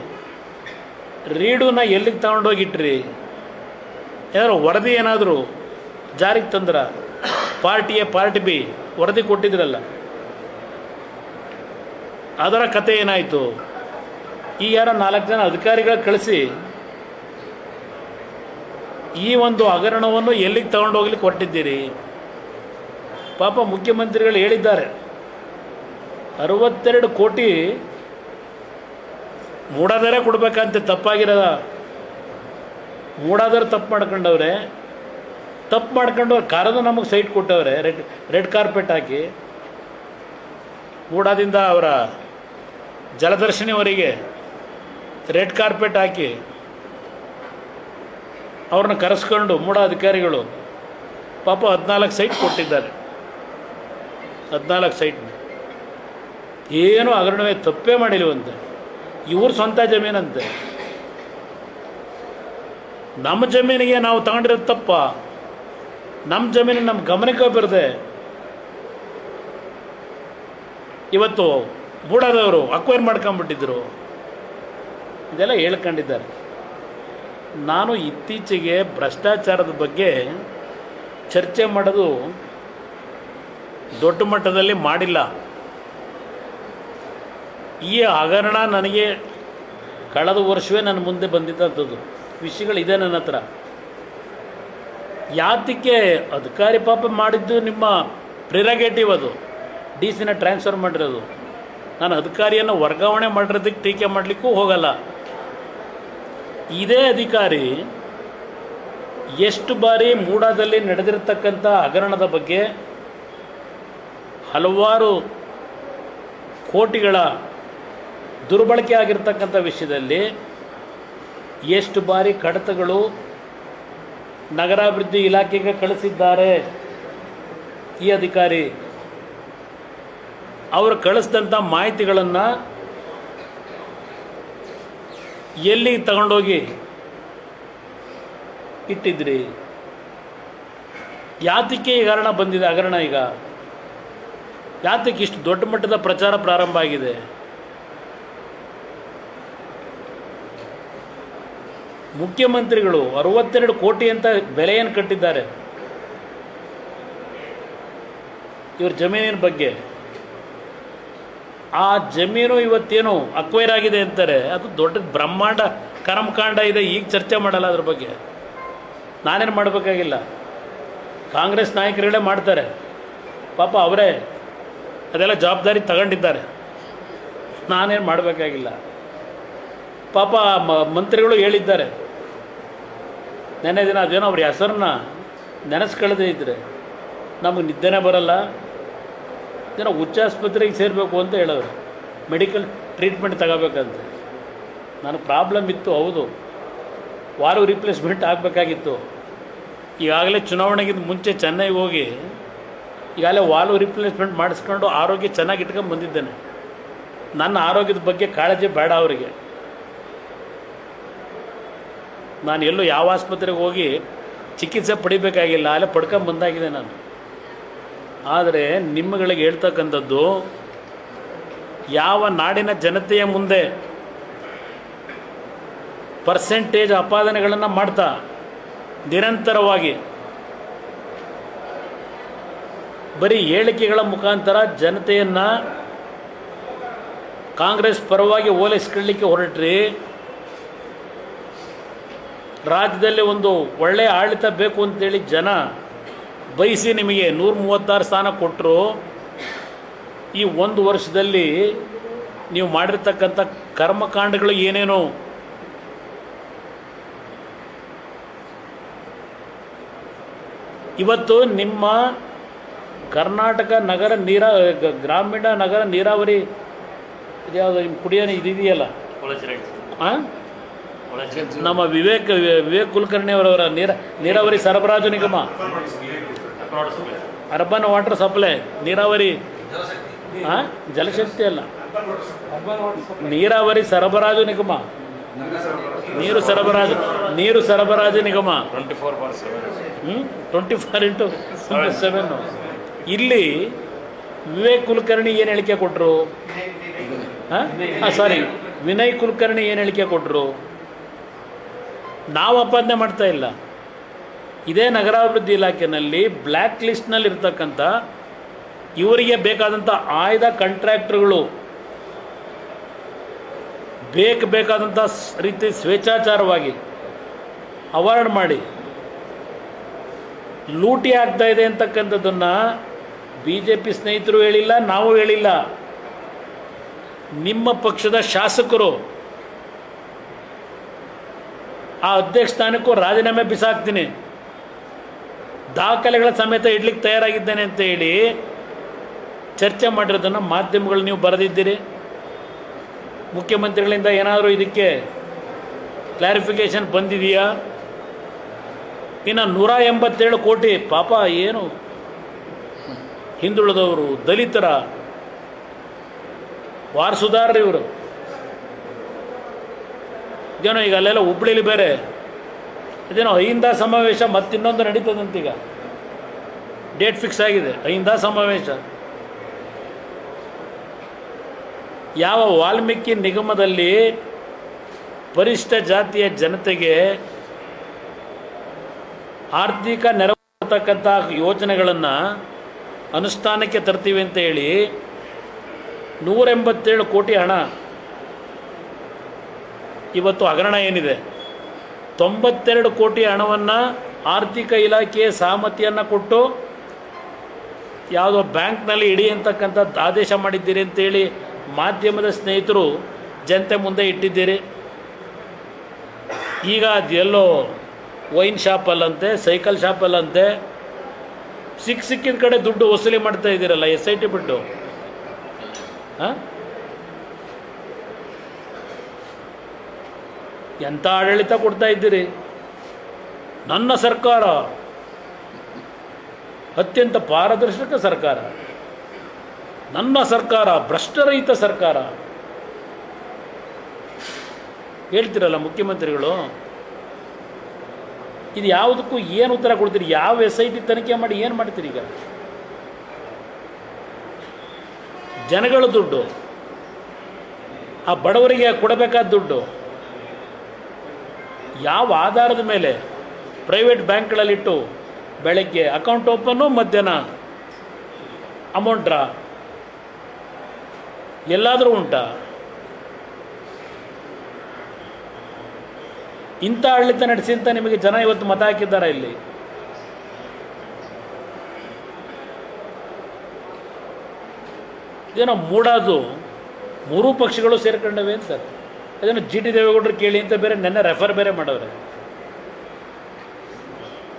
A: ರೀಡನ್ನ ಎಲ್ಲಿಗೆ ತಗೊಂಡೋಗಿಟ್ರಿ? ಏನಾದ್ರು ವರದಿ ಏನಾದರೂ ಜಾರಿಗೆ ತಂದ್ರ? ಪಾರ್ಟಿ ಎ ಪಾರ್ಟಿ ಬಿ ವರದಿ ಕೊಟ್ಟಿದ್ರಲ್ಲ, ಅದರ ಕತೆ ಏನಾಯಿತು? ಈ ಯಾರೋ 4 ಜನ ಅಧಿಕಾರಿಗಳ ಕಳಿಸಿ ಈ ಒಂದು ಹಗರಣವನ್ನು ಎಲ್ಲಿಗೆ ತಗೊಂಡೋಗ್ಲಿಕ್ಕೆ ಹೊರಟಿದ್ದೀರಿ? ಪಾಪ ಮುಖ್ಯಮಂತ್ರಿಗಳು ಹೇಳಿದ್ದಾರೆ 62 ಕೋಟಿ ಮೂಡಾದರೆ ಕೊಡಬೇಕಂತೆ. ತಪ್ಪಾಗಿರೋದ? ಮೂಡಾದರೆ ತಪ್ಪು ಮಾಡ್ಕೊಂಡವ್ರೆ. ತಪ್ಪು ಮಾಡ್ಕೊಂಡು ಕಾರದು ನಮಗೆ ಸೈಟ್ ಕೊಟ್ಟವ್ರೆ, ರೆಡ್ ಕಾರ್ಪೆಟ್ ಹಾಕಿ. ಮೂಡಾದಿಂದ ಅವರ ಜಲದರ್ಶಿನಿವರೆಗೆ ರೆಡ್ ಕಾರ್ಪೆಟ್ ಹಾಕಿ ಅವ್ರನ್ನ ಕರೆಸ್ಕೊಂಡು ಮೂಡಾ ಅಧಿಕಾರಿಗಳು ಪಾಪ 14 ಸೈಟ್ ಕೊಟ್ಟಿದ್ದಾರೆ. 14 ಸೈಟ್ ಏನು ಹಗರಣವೇ ತಪ್ಪೇ ಮಾಡಿಲ್ವಂತೆ. ಇವ್ರ ಸ್ವಂತ ಜಮೀನಂತೆ. ನಮ್ಮ ಜಮೀನಿಗೆ ನಾವು ತಗೊಂಡಿರೋದು ತಪ್ಪ? ನಮ್ಮ ಜಮೀನು ನಮ್ಮ ಗಮನಕ್ಕೆ ಬರದೆ ಇವತ್ತು ಮೂಡಾದವರು ಅಕ್ವೈರ್ ಮಾಡ್ಕೊಂಬಿಟ್ಟಿದ್ರು. ಇದೆಲ್ಲ ಹೇಳ್ಕೊಂಡಿದ್ದಾರೆ. ನಾನು ಇತ್ತೀಚೆಗೆ ಭ್ರಷ್ಟಾಚಾರದ ಬಗ್ಗೆ ಚರ್ಚೆ ಮಾಡೋದು ದೊಡ್ಡ ಮಟ್ಟದಲ್ಲಿ ಮಾಡಿಲ್ಲ. ಈ ಹಗರಣ ನನಗೆ ಕಳೆದ ವರ್ಷವೇ ನನ್ನ ಮುಂದೆ ಬಂದಿದ್ದಂಥದ್ದು ವಿಷಯಗಳಿದೆ ನನ್ನ ಹತ್ರ. ಯಾತಕ್ಕೆ ಅಧಿಕಾರಿ ಪಾಪ ಮಾಡಿದ್ದು ನಿಮ್ಮ ಪ್ರಿರಗೇಟಿವ್, ಅದು ಡಿ ಸಿನ ಟ್ರಾನ್ಸ್ಫರ್ ಮಾಡಿರೋದು. ನಾನು ಅಧಿಕಾರಿಯನ್ನು ವರ್ಗಾವಣೆ ಮಾಡಿರೋದಕ್ಕೆ ಟೀಕೆ ಮಾಡಲಿಕ್ಕೂ ಹೋಗಲ್ಲ. ಇದೇ ಅಧಿಕಾರಿ ಎಷ್ಟು ಬಾರಿ ಮೂಡಾದಲ್ಲಿ ನಡೆದಿರತಕ್ಕಂಥ ಹಗರಣದ ಬಗ್ಗೆ ಹಲವಾರು ಕೋಟಿಗಳ ದುರ್ಬಳಕೆ ಆಗಿರ್ತಕ್ಕಂಥ ವಿಷಯದಲ್ಲಿ ಎಷ್ಟು ಬಾರಿ ಕಡತಗಳು ನಗರಾಭಿವೃದ್ಧಿ ಇಲಾಖೆಗೆ ಕಳಿಸಿದ್ದಾರೆ ಈ ಅಧಿಕಾರಿ. ಅವರು ಕಳಿಸಿದಂಥ ಮಾಹಿತಿಗಳನ್ನು ಎಲ್ಲಿ ತಗೊಂಡೋಗಿ ಇಟ್ಟಿದ್ರಿ? ಯಾತಕ್ಕೆ ಈ ಹಗರಣ ಬಂದಿದೆ? ಹಗರಣ ಈಗ ಯಾತಕ್ಕೆ ಇಷ್ಟು ದೊಡ್ಡ ಮಟ್ಟದ ಪ್ರಚಾರ ಪ್ರಾರಂಭ ಆಗಿದೆ? ಮುಖ್ಯಮಂತ್ರಿಗಳು 62 ಕೋಟಿ ಅಂತ ಬೆಲೆಯನ್ನು ಕಟ್ಟಿದ್ದಾರೆ ಇವ್ರ ಜಮೀನಿನ ಬಗ್ಗೆ. ಆ ಜಮೀನು ಇವತ್ತೇನು ಅಕ್ವೈರ್ ಆಗಿದೆ ಅಂತಾರೆ, ಅದು ದೊಡ್ಡ ಬ್ರಹ್ಮಾಂಡ ಕರ್ಮಕಾಂಡ ಇದೆ. ಈಗ ಚರ್ಚೆ ಮಾಡಲ್ಲ ಅದ್ರ ಬಗ್ಗೆ. ನಾನೇನು ಮಾಡಬೇಕಾಗಿಲ್ಲ, ಕಾಂಗ್ರೆಸ್ ನಾಯಕರುಗಳೇ ಮಾಡ್ತಾರೆ ಪಾಪ, ಅವರೇ ಅದೆಲ್ಲ ಜವಾಬ್ದಾರಿ ತಗೊಂಡಿದ್ದಾರೆ. ನಾನೇನು ಮಾಡಬೇಕಾಗಿಲ್ಲ. ಪಾಪ ಮಂತ್ರಿಗಳು ಹೇಳಿದ್ದಾರೆ ನೆನ್ನೆ ದಿನ, ಅದೇನೋ ಅವ್ರ ಹೆಸರನ್ನ ನೆನೆಸ್ಕೊಳ್ಳದೇ ಇದ್ದರೆ ನಮಗೆ ನಿದ್ದೆನೇ ಬರಲ್ಲ, ಏನೋ ಹುಚ್ಚಾಸ್ಪತ್ರೆಗೆ ಸೇರಬೇಕು ಅಂತ ಹೇಳೋರು, ಮೆಡಿಕಲ್ ಟ್ರೀಟ್ಮೆಂಟ್ ತಗೋಬೇಕಂತ. ನನಗೆ ಪ್ರಾಬ್ಲಮ್ ಇತ್ತು, ಹೌದು, ವಾಲ್ವ್ ರಿಪ್ಲೇಸ್ಮೆಂಟ್ ಆಗಬೇಕಾಗಿತ್ತು. ಈಗಾಗಲೇ ಚುನಾವಣೆಗಿಂತ ಮುಂಚೆ ಚೆನ್ನೈಗೆ ಹೋಗಿ ಈಗಾಗಲೇ ವಾಲ್ವ್ ರಿಪ್ಲೇಸ್ಮೆಂಟ್ ಮಾಡಿಸ್ಕೊಂಡು ಆರೋಗ್ಯ ಚೆನ್ನಾಗಿ ಇಟ್ಕೊಂಡು ಬಂದಿದ್ದೇನೆ. ನನ್ನ ಆರೋಗ್ಯದ ಬಗ್ಗೆ ಕಾಳಜಿ ಬೇಡ ಅವರಿಗೆ. ನಾನು ಎಲ್ಲೂ ಯಾವ ಆಸ್ಪತ್ರೆಗೆ ಹೋಗಿ ಚಿಕಿತ್ಸೆ ಪಡಿಬೇಕಾಗಿಲ್ಲ, ಅಲ್ಲೇ ಪಡ್ಕೊಂಡು ಬಂದಾಗಿದೆ ನಾನು. ಆದರೆ ನಿಮ್ಮಗಳಿಗೆ ಹೇಳ್ತಕ್ಕಂಥದ್ದು, ಯಾವ ನಾಡಿನ ಜನತೆಯ ಮುಂದೆ ಪರ್ಸೆಂಟೇಜ್ ಅಪಾದನೆಗಳನ್ನು ಮಾಡ್ತಾ ನಿರಂತರವಾಗಿ ಬರೀ ಹೇಳಿಕೆಗಳ ಮುಖಾಂತರ ಜನತೆಯನ್ನು ಕಾಂಗ್ರೆಸ್ ಪರವಾಗಿ ಓಲೈಸ್ಕೊಳ್ಳಲಿಕ್ಕೆ ಹೊರಟ್ರಿ. ರಾಜ್ಯದಲ್ಲಿ ಒಂದು ಒಳ್ಳೆಯ ಆಡಳಿತ ಬೇಕು ಅಂತೇಳಿ ಜನ ಬಯಸಿ ನಿಮಗೆ 136 ಸ್ಥಾನ ಕೊಟ್ಟರು. ಈ ಒಂದು ವರ್ಷದಲ್ಲಿ ನೀವು ಮಾಡಿರ್ತಕ್ಕಂಥ ಕರ್ಮಕಾಂಡಗಳು ಏನೇನು, ಇವತ್ತು ನಿಮ್ಮ ಕರ್ನಾಟಕ ನಗರ ಗ್ರಾಮೀಣ ನಗರ ನೀರಾವರಿ ಇದ್ಯಾವುದು ನಿಮ್ಮ ಕುಡಿಯೋ ಇದೆಯಲ್ಲ, ಹಾಂ, ನಮ್ಮ ವಿವೇಕ್ ಕುಲಕರ್ಣಿ ಅವರವರ ನೀರಾವರಿ ಸರಬರಾಜು ನಿಗಮ, ಅರ್ಬನ್ ವಾಟರ್ ಸಪ್ಲೈ, ನೀರಾವರಿ, ಹಾಂ, ಜಲಶಕ್ತಿ ಅಲ್ಲ, ನೀರಾವರಿ ಸರಬರಾಜು ನಿಗಮ, ನೀರು ಸರಬರಾಜು ನಿಗಮ 24/7. ಇಲ್ಲಿ ವಿವೇಕ್ ಕುಲಕರ್ಣಿ ಏನು ಹೇಳಿಕೆ ಕೊಟ್ಟರು? ವಿನಯ್ ಕುಲಕರ್ಣಿ ಏನು ಹೇಳಿಕೆ ಕೊಟ್ಟರು? ನಾವು ಅಪಾದನೆ ಮಾಡ್ತಾ ಇಲ್ಲ. ಇದೇ ನಗರಾಭಿವೃದ್ಧಿ ಇಲಾಖೆಯಲ್ಲಿ ಬ್ಲ್ಯಾಕ್ ಲಿಸ್ಟ್ನಲ್ಲಿ ಇರ್ತಕ್ಕಂಥ ಇವರಿಗೆ ಬೇಕಾದಂಥ ಆಯ್ದ ಕಾಂಟ್ರಾಕ್ಟರ್ಗಳು ಬೇಕಾದಂಥ ರೀತಿ ಸ್ವೇಚ್ಛಾಚಾರವಾಗಿ ಅವಾರ್ಡ್ ಮಾಡಿ ಲೂಟಿ ಆಗ್ತಾ ಇದೆ ಅಂತಕ್ಕಂಥದ್ದನ್ನು BJP ಸ್ನೇಹಿತರು ಹೇಳಿಲ್ಲ, ನಾವು ಹೇಳಿಲ್ಲ. ನಿಮ್ಮ ಪಕ್ಷದ ಶಾಸಕರು ಆ ಅಧ್ಯಕ್ಷ ಸ್ಥಾನಕ್ಕೂ ರಾಜೀನಾಮೆ ಬಿಸಾಕ್ತೀನಿ, ದಾಖಲೆಗಳ ಸಮೇತ ಇಡ್ಲಿಕ್ಕೆ ತಯಾರಾಗಿದ್ದೇನೆ ಅಂತ ಹೇಳಿ ಚರ್ಚೆ ಮಾಡಿರೋದನ್ನು ಮಾಧ್ಯಮಗಳು ನೀವು ಬರೆದಿದ್ದೀರಿ. ಮುಖ್ಯಮಂತ್ರಿಗಳಿಂದ ಏನಾದರೂ ಇದಕ್ಕೆ ಕ್ಲಾರಿಫಿಕೇಷನ್ ಬಂದಿದೆಯಾ? ಇನ್ನು 187 ಕೋಟಿ ಪಾಪ ಏನು ಹಿಂದುಳಿದವರು, ದಲಿತರ ವಾರಸುದಾರರು ಇವರು. ಇದೇನೋ ಈಗ ಅಲ್ಲೆಲ್ಲ ಹುಬ್ಳಿಲಿ ಬೇರೆ ಇದೇನೋ ಅಹಿಂದ ಸಮಾವೇಶ ಮತ್ತಿನ್ನೊಂದು ನಡೀತದಂತೀಗ, ಡೇಟ್ ಫಿಕ್ಸ್ ಆಗಿದೆ, ಅಹಿಂದ ಸಮಾವೇಶ. ಯಾವ ವಾಲ್ಮೀಕಿ ನಿಗಮದಲ್ಲಿ ಪರಿಶಿಷ್ಟ ಜಾತಿಯ ಜನತೆಗೆ ಆರ್ಥಿಕ ನೆರವು ಕೊಡ್ತಕ್ಕಂಥ ಯೋಜನೆಗಳನ್ನು ಅನುಷ್ಠಾನಕ್ಕೆ ತರ್ತೀವಿ ಅಂತ ಹೇಳಿ 187 ಕೋಟಿ ಹಣ ಇವತ್ತು ಹಗರಣ ಏನಿದೆ, 92 ಕೋಟಿ ಹಣವನ್ನು ಆರ್ಥಿಕ ಇಲಾಖೆಯ ಸಹಮತಿಯನ್ನು ಕೊಟ್ಟು ಯಾವುದೋ ಬ್ಯಾಂಕ್ನಲ್ಲಿ ಇಡಿ ಅಂತಕ್ಕಂಥದ್ದು ಆದೇಶ ಮಾಡಿದ್ದೀರಿ ಅಂತೇಳಿ ಮಾಧ್ಯಮದ ಸ್ನೇಹಿತರು ಜನತೆ ಮುಂದೆ ಇಟ್ಟಿದ್ದೀರಿ. ಈಗ ಅದೆಲ್ಲೋ ವೈನ್ ಶಾಪಲ್ಲಂತೆ, ಸೈಕಲ್ ಶಾಪಲ್ಲಂತೆ ಸಿಕ್ಕಿದ ಕಡೆ ದುಡ್ಡು ವಸೂಲಿ ಮಾಡ್ತಾ ಇದ್ದೀರಲ್ಲ SIT ಬಿಟ್ಟು. ಹಾಂ, ಎಂಥ ಆಡಳಿತ ಕೊಡ್ತಾ ಇದ್ದೀರಿ. ನನ್ನ ಸರ್ಕಾರ ಅತ್ಯಂತ ಪಾರದರ್ಶಕ ಸರ್ಕಾರ, ನನ್ನ ಸರ್ಕಾರ ಭ್ರಷ್ಟರಹಿತ ಸರ್ಕಾರ ಹೇಳ್ತಿರಲ್ಲ ಮುಖ್ಯಮಂತ್ರಿಗಳು. ಇದು ಯಾವುದಕ್ಕೂ ಏನು ಉತ್ತರ ಕೊಡ್ತೀರಿ? ಯಾವ SIT ತನಿಖೆ ಮಾಡಿ ಏನು ಮಾಡ್ತೀರಿ? ಈಗ ಜನಗಳ ದುಡ್ಡು, ಆ ಬಡವರಿಗೆ ಕೊಡಬೇಕಾದ ದುಡ್ಡು ಯಾವ ಆಧಾರದ ಮೇಲೆ ಪ್ರೈವೇಟ್ ಬ್ಯಾಂಕ್ಗಳಲ್ಲಿಟ್ಟು ಬೆಳಗ್ಗೆ ಅಕೌಂಟ್ ಓಪನ್ನು, ಮಧ್ಯಾಹ್ನ ಅಮೌಂಟ್ ಡ್ರಾ ಎಲ್ಲಾದರೂ ಉಂಟಾ? ಇಂಥ ಆಡಳಿತ ನಡೆಸಿ ಅಂತ ನಿಮಗೆ ಜನ ಇವತ್ತು ಮತ ಹಾಕಿದ್ದಾರೆ. ಇಲ್ಲಿ ಏನೋ ಮೂಡೋದು, ಮೂರೂ ಪಕ್ಷಗಳು ಸೇರ್ಕೊಂಡವೆ ಅಂತಾರೆ. ಅದನ್ನು GT ದೇವೇಗೌಡರು ಕೇಳಿ ಅಂತ ಬೇರೆ ನೆನ್ನೆ ರೆಫರ್ ಬೇರೆ ಮಾಡವ್ರೆ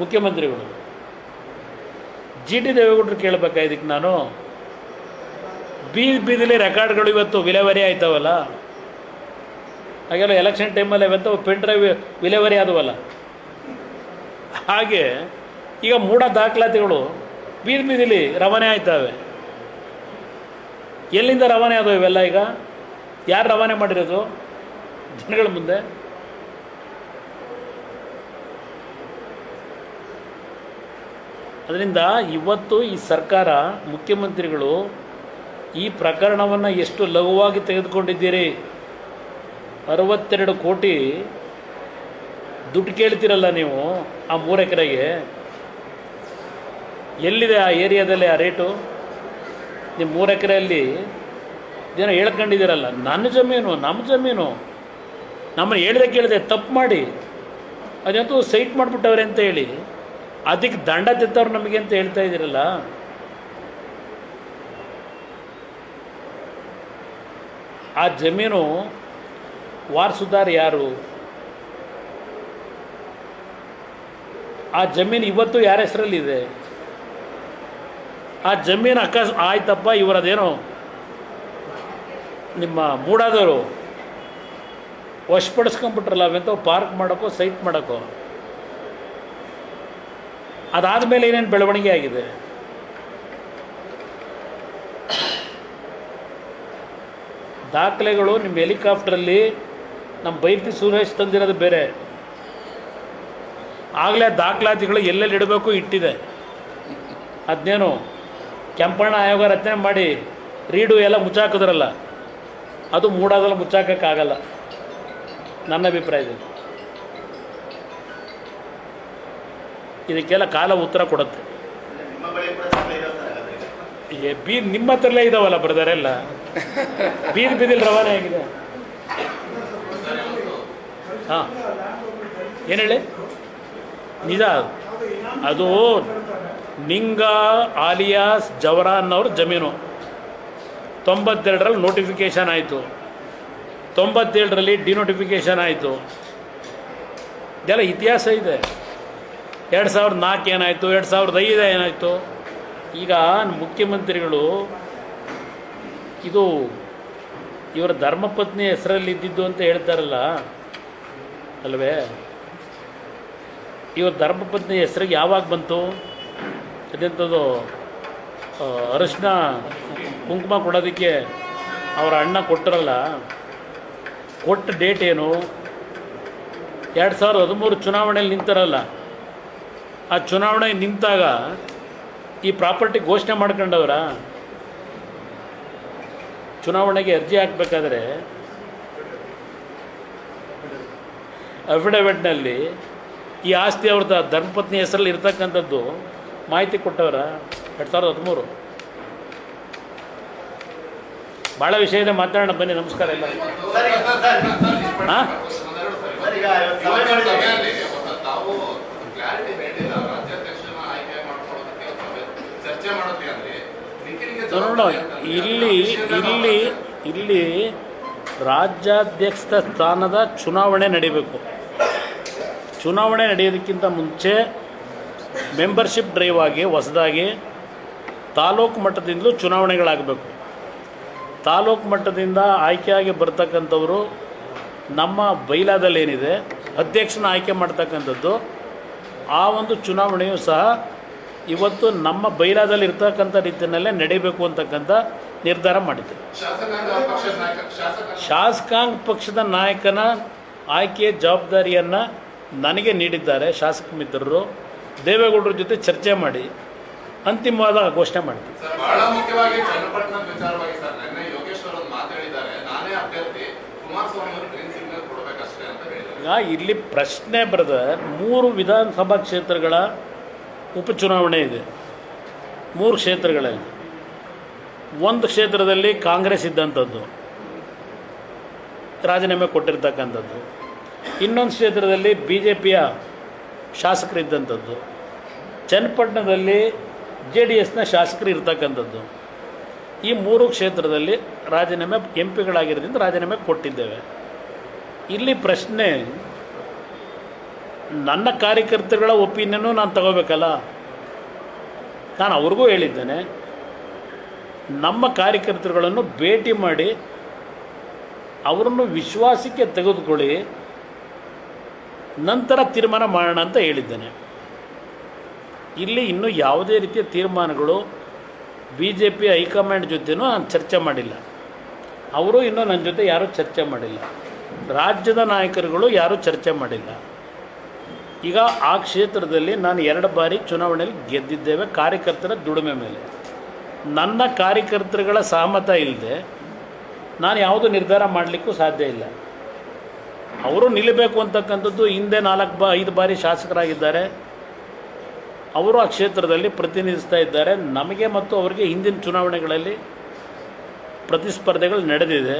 A: ಮುಖ್ಯಮಂತ್ರಿಗಳು. GT ದೇವೇಗೌಡರು ಕೇಳಬೇಕಾ ಇದಕ್ಕೆ? ನಾನು ಬೀದಿಲಿ ರೆಕಾರ್ಡ್ಗಳು ಇವತ್ತು ವಿಲೇವಾರಿ ಆಯ್ತವಲ್ಲ, ಹಾಗೆಲ್ಲ ಎಲೆಕ್ಷನ್ ಟೈಮಲ್ಲಿ ಇವತ್ತು ಪೆನ್ ಡ್ರೈವ್ ವಿಲೇವಾರಿ ಆದವಲ್ಲ, ಹಾಗೆ ಈಗ ಮೂಢ ದಾಖಲಾತಿಗಳು ಬೀದಿಲಿ ರವಾನೆ ಆಯ್ತವೆ. ಎಲ್ಲಿಂದ ರವಾನೆ ಆದವು ಇವೆಲ್ಲ? ಈಗ ಯಾರು ರವಾನೆ ಮಾಡಿರೋದು ಜನಗಳ ಮುಂದೆ? ಅದರಿಂದ ಇವತ್ತು ಈ ಸರ್ಕಾರ, ಮುಖ್ಯಮಂತ್ರಿಗಳು ಈ ಪ್ರಕರಣವನ್ನು ಎಷ್ಟು ಲಘುವಾಗಿ ತೆಗೆದುಕೊಂಡಿದ್ದೀರಿ. 62 ಕೋಟಿ ದುಡ್ಡು ಕೇಳ್ತೀರಲ್ಲ ನೀವು ಆ 3 ಎಕರೆಗೆ. ಎಲ್ಲಿದೆ ಆ ಏರಿಯಾದಲ್ಲಿ ಆ ರೇಟು? ನೀವು 3 ಎಕರೆಯಲ್ಲಿ ಏನೋ ಹೇಳ್ಕೊಂಡಿದ್ದೀರಲ್ಲ, ನನ್ನ ಜಮೀನು, ನಮ್ಮ ಜಮೀನು, ನಮ್ಮನ್ನು ಹೇಳಿದೆ ಕೇಳಿದೆ ತಪ್ಪು ಮಾಡಿ ಅದಂತೂ ಸೈಟ್ ಮಾಡಿಬಿಟ್ಟವ್ರೆ ಅಂತ ಹೇಳಿ ಅದಕ್ಕೆ ದಂಡ ತೆತ್ತವ್ರು ನಮಗೆ ಅಂತ ಹೇಳ್ತಾ ಇದ್ದೀರಲ್ಲ. ಆ ಜಮೀನು ವಾರಸುದಾರ ಯಾರು? ಆ ಜಮೀನು ಇವತ್ತು ಯಾರ ಹೆಸರಲ್ಲಿದೆ? ಆ ಜಮೀನು ಆಯ್ತಪ್ಪ, ಇವರದೇನೋ ನಿಮ್ಮ ಮೂಡಾದವರು ವಶಪಡಿಸ್ಕೊಂಡ್ಬಿಟ್ರಲ್ಲ, ಅವೆಂತ ಪಾರ್ಕ್ ಮಾಡೋಕ್ಕೋ ಸೈಟ್ ಮಾಡೋಕ್ಕೋ. ಅದಾದಮೇಲೆ ಏನೇನು ಬೆಳವಣಿಗೆ ಆಗಿದೆ? ದಾಖಲೆಗಳು ನಿಮ್ಮ ಹೆಲಿಕಾಪ್ಟ್ರಲ್ಲಿ ನಮ್ಮ ಬೈತಿ ಸುರೇಶ್ ತಂದಿರೋದು ಬೇರೆ. ಆಗಲೇ ದಾಖಲಾತಿಗಳು ಎಲ್ಲೆಲ್ಲಿ ಇಡಬೇಕು ಇಟ್ಟಿದೆ. ಅದನ್ನೇನು ಕೆಂಪಣ್ಣ ಆಯೋಗ ರಚನೆ ಮಾಡಿ ರೀಡು ಎಲ್ಲ ಮುಚ್ಚಾಕಿದ್ರಲ್ಲ, ಅದು ಮೂಡಾದಲ್ಲಿ ಮುಚ್ಚಾಕೋಕ್ಕಾಗಲ್ಲ ನನ್ನ ಅಭಿಪ್ರಾಯದಲ್ಲಿ. ಇದಕ್ಕೆಲ್ಲ ಕಾಲ ಉತ್ತರ ಕೊಡುತ್ತೆ. ನಿಮ್ಮ ಹತ್ರಲ್ಲೇ ಇದಾವಲ್ಲ ಬ್ರದರೆಲ್ಲ, ಬೀದಿಲಿ ರವಾನೆ ಆಗಿದೆ. ಹಾಂ, ಏನು ಹೇಳಿ? ನಿಜ, ಅದು ನಿಂಗ ಆಲಿಯಾಸ್ ಜವರಾನ್ ಅವ್ರ ಜಮೀನು. 92ರಲ್ಲಿ ನೋಟಿಫಿಕೇಷನ್ ಆಯಿತು, 97ರಲ್ಲಿ ಡಿನೋಟಿಫಿಕೇಷನ್ ಆಯಿತು. ಇದೆಲ್ಲ ಇತಿಹಾಸ ಇದೆ. 2004 ಏನಾಯಿತು, 2005 ಏನಾಯಿತು. ಈಗ ಮುಖ್ಯಮಂತ್ರಿಗಳು ಇದು ಇವರ ಧರ್ಮಪತ್ನಿ ಹೆಸರಲ್ಲಿ ಇದ್ದಿದ್ದು ಅಂತ ಹೇಳ್ತಾರಲ್ಲ ಅಲ್ವೇ? ಇವ್ರ ಧರ್ಮಪತ್ನಿ ಹೆಸರಿಗೆ ಯಾವಾಗ ಬಂತು? ಅದೆಂಥದ್ದು ಅರಿಶಿನ ಕುಂಕುಮ ಕೊಡೋದಕ್ಕೆ ಅವರ ಅಣ್ಣ ಕೊಟ್ಟರಲ್ಲ, ಕೊಟ್ಟ ಡೇಟ್ ಏನು? 2013 ಚುನಾವಣೆಯಲ್ಲಿ ನಿಂತಾರಲ್ಲ, ಆ ಚುನಾವಣೆ ನಿಂತಾಗ ಈ ಪ್ರಾಪರ್ಟಿ ಘೋಷಣೆ ಮಾಡ್ಕೊಂಡವ್ರ? ಚುನಾವಣೆಗೆ ಅರ್ಜಿ ಹಾಕಬೇಕಾದ್ರೆ ಅಫಿಡವಿಟ್ನಲ್ಲಿ ಈ ಆಸ್ತಿ ಅವ್ರದ್ದು ಧರ್ಮಪತ್ನಿ ಹೆಸರಲ್ಲಿ ಇರ್ತಕ್ಕಂಥದ್ದು ಮಾಹಿತಿ ಕೊಟ್ಟವರ 2013. ಭಾಳ ವಿಷಯ ಇದೆ, ಮಾತಾಡೋಣ ಬನ್ನಿ. ನಮಸ್ಕಾರ ಎಲ್ಲ. ಹಾಂ ನೋಡೋಣ. ಇಲ್ಲಿ ರಾಜ್ಯಾಧ್ಯಕ್ಷ ಸ್ಥಾನದ ಚುನಾವಣೆ ನಡೀಬೇಕು. ಚುನಾವಣೆ ನಡೆಯೋದಕ್ಕಿಂತ ಮುಂಚೆ ಮೆಂಬರ್ಶಿಪ್ ಡ್ರೈವ್ ಆಗಿ ಹೊಸದಾಗಿ ತಾಲೂಕು ಮಟ್ಟದಿಂದಲೂ ಚುನಾವಣೆಗಳಾಗಬೇಕು. ತಾಲೂಕು ಮಟ್ಟದಿಂದ ಆಯ್ಕೆಯಾಗಿ ಬರ್ತಕ್ಕಂಥವರು ನಮ್ಮ ಬೈಲಾದಲ್ಲೇನಿದೆ ಅಧ್ಯಕ್ಷನ ಆಯ್ಕೆ ಮಾಡ್ತಕ್ಕಂಥದ್ದು, ಆ ಒಂದು ಚುನಾವಣೆಯು ಸಹ ಇವತ್ತು ನಮ್ಮ ಬೈಲಾದಲ್ಲಿ ಇರ್ತಕ್ಕಂಥ ರೀತಿಯಲ್ಲೇ ನಡೀಬೇಕು ಅಂತಕ್ಕಂಥ ನಿರ್ಧಾರ ಮಾಡಿದೆ. ಶಾಸಕಾಂಗ ಪಕ್ಷದ ನಾಯಕನ ಆಯ್ಕೆಯ ಜವಾಬ್ದಾರಿಯನ್ನು ನನಗೆ ನೀಡಿದ್ದಾರೆ ಶಾಸಕ ಮಿತ್ರರು. ದೇವೇಗೌಡರ ಜೊತೆ ಚರ್ಚೆ ಮಾಡಿ ಅಂತಿಮವಾದ ಘೋಷಣೆ ಮಾಡ್ತೀವಿ.
B: ಬಹಳ ಮುಖ್ಯವಾಗಿ ಚನ್ನಪಟ್ಟಣದ ವಿಚಾರವಾಗಿ ಸರ್ ನಿನ್ನೆ ಯೋಗೇಶ್ವರ್ ಅವರು ಮಾತಾಡಿದ್ದಾರೆ, ನಾನೇ ಅಭ್ಯರ್ಥಿ, ಕುಮಾರಸ್ವಾಮಿ ಅವರು ಗ್ರೀನ್ ಸಿಗ್ನಲ್ ಕೊಡಬೇಕಷ್ಟೇ ಅಂತ ಹೇಳಿದ್ದಾರೆ.
A: ಈಗ ಇಲ್ಲಿ ಪ್ರಶ್ನೆ ಬ್ರದರ್, 3 ವಿಧಾನಸಭಾ ಕ್ಷೇತ್ರಗಳ ಉಪಚುನಾವಣೆ ಇದೆ. 3 ಕ್ಷೇತ್ರಗಳಲ್ಲಿ ಒಂದು ಕ್ಷೇತ್ರದಲ್ಲಿ ಕಾಂಗ್ರೆಸ್ ಇದ್ದಂಥದ್ದು ರಾಜೀನಾಮೆ ಕೊಟ್ಟಿರ್ತಕ್ಕಂಥದ್ದು, ಇನ್ನೊಂದು ಕ್ಷೇತ್ರದಲ್ಲಿ BJPಯ ಶಾಸಕರಿದ್ದಂಥದ್ದು, ಚನ್ನಪಟ್ಟಣದಲ್ಲಿ JDSನ ಶಾಸಕರು ಇರ್ತಕ್ಕಂಥದ್ದು. ಈ 3 ಕ್ಷೇತ್ರದಲ್ಲಿ ರಾಜೀನಾಮೆ MP ಗಳಾಗಿರೋದ್ರಿಂದ ರಾಜೀನಾಮೆ ಕೊಟ್ಟಿದ್ದೇವೆ. ಇಲ್ಲಿ ಪ್ರಶ್ನೆ, ನನ್ನ ಕಾರ್ಯಕರ್ತರುಗಳ ಒಪಿನಿಯನ್ನು ನಾನು ತಗೋಬೇಕಲ್ಲ. ನಾನು ಅವ್ರಿಗೂ ಹೇಳಿದ್ದೇನೆ, ನಮ್ಮ ಕಾರ್ಯಕರ್ತರುಗಳನ್ನು ಭೇಟಿ ಮಾಡಿ ಅವರನ್ನು ವಿಶ್ವಾಸಕ್ಕೆ ತೆಗೆದುಕೊಳ್ಳಿ, ನಂತರ ತೀರ್ಮಾನ ಮಾಡೋಣ ಅಂತ ಹೇಳಿದ್ದೇನೆ. ಇಲ್ಲಿ ಇನ್ನೂ ಯಾವುದೇ ರೀತಿಯ ತೀರ್ಮಾನಗಳು BJP ಹೈಕಮಾಂಡ್ ಜೊತೆನೂ ನಾನು ಚರ್ಚೆ ಮಾಡಿಲ್ಲ. ಅವರು ಇನ್ನೂ ನನ್ನ ಜೊತೆ ಯಾರೂ ಚರ್ಚೆ ಮಾಡಿಲ್ಲ. ರಾಜ್ಯದ ನಾಯಕರುಗಳು ಯಾರೂ ಚರ್ಚೆ ಮಾಡಿಲ್ಲ. ಈಗ ಆ ಕ್ಷೇತ್ರದಲ್ಲಿ ನಾನು 2 ಬಾರಿ ಚುನಾವಣೆಯಲ್ಲಿ ಗೆದ್ದಿದ್ದೇವೆ ಕಾರ್ಯಕರ್ತರ ದುಡಿಮೆ ಮೇಲೆ. ನನ್ನ ಕಾರ್ಯಕರ್ತರುಗಳ ಸಹಮತ ಇಲ್ಲದೆ ನಾನು ಯಾವುದೂ ನಿರ್ಧಾರ ಮಾಡಲಿಕ್ಕೂ ಸಾಧ್ಯ ಇಲ್ಲ. ಅವರು ನಿಲ್ಲಬೇಕು ಅಂತಕ್ಕಂಥದ್ದು. ಹಿಂದೆ 4-5 ಬಾರಿ ಶಾಸಕರಾಗಿದ್ದಾರೆ, ಅವರು ಆ ಕ್ಷೇತ್ರದಲ್ಲಿ ಪ್ರತಿನಿಧಿಸ್ತಾ ಇದ್ದಾರೆ. ನಮಗೆ ಮತ್ತು ಅವರಿಗೆ ಹಿಂದಿನ ಚುನಾವಣೆಗಳಲ್ಲಿ ಪ್ರತಿಸ್ಪರ್ಧೆಗಳು ನಡೆದಿದೆ.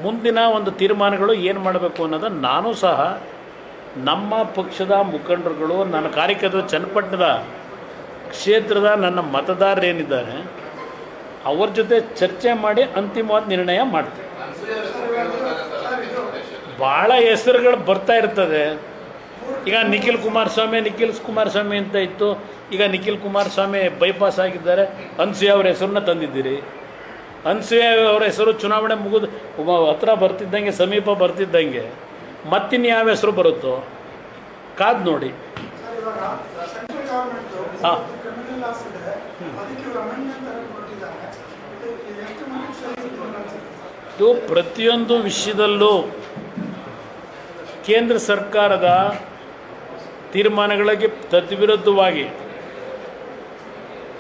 A: ಮುಂದಿನ ಒಂದು ತೀರ್ಮಾನಗಳು ಏನು ಮಾಡಬೇಕು ಅನ್ನೋದನ್ನು ನಾನು ಸಹ ನಮ್ಮ ಪಕ್ಷದ ಮುಖಂಡರುಗಳು, ನನ್ನ ಕಾರ್ಯಕರ್ತರು, ಚನ್ನಪಟ್ಟಣದ ಕ್ಷೇತ್ರದ ನನ್ನ ಮತದಾರರೇನಿದ್ದಾರೆ ಅವ್ರ ಜೊತೆ ಚರ್ಚೆ ಮಾಡಿ ಅಂತಿಮವಾದ ನಿರ್ಣಯ ಮಾಡ್ತೀವಿ. ಭಾಳ ಹೆಸರುಗಳು ಬರ್ತಾ ಇರ್ತದೆ. ಈಗ ನಿಖಿಲ್ ಕುಮಾರಸ್ವಾಮಿ ಅಂತ ಇತ್ತು, ಈಗ ನಿಖಿಲ್ ಕುಮಾರಸ್ವಾಮಿ ಬೈಪಾಸ್ ಆಗಿದ್ದಾರೆ. ಅನ್ಸೂಯ ಅವರ ಹೆಸರನ್ನ ತಂದಿದ್ದೀರಿ. ಅನ್ಸೂಯ ಅವರ ಹೆಸರು ಚುನಾವಣೆ ಮುಗಿದು ಹತ್ರ ಬರ್ತಿದ್ದಂಗೆ, ಸಮೀಪ ಬರ್ತಿದ್ದಂಗೆ ಮತ್ತಿನ್ಯಾವ ಹೆಸರು ಬರುತ್ತೋ ಕಾದು ನೋಡಿ. ಹಾಂ, ಇದು ಪ್ರತಿಯೊಂದು ವಿಷಯದಲ್ಲೂ ಕೇಂದ್ರ ಸರ್ಕಾರದ ತೀರ್ಮಾನಗಳಿಗೆ ತದ್ವಿರುದ್ಧವಾಗಿ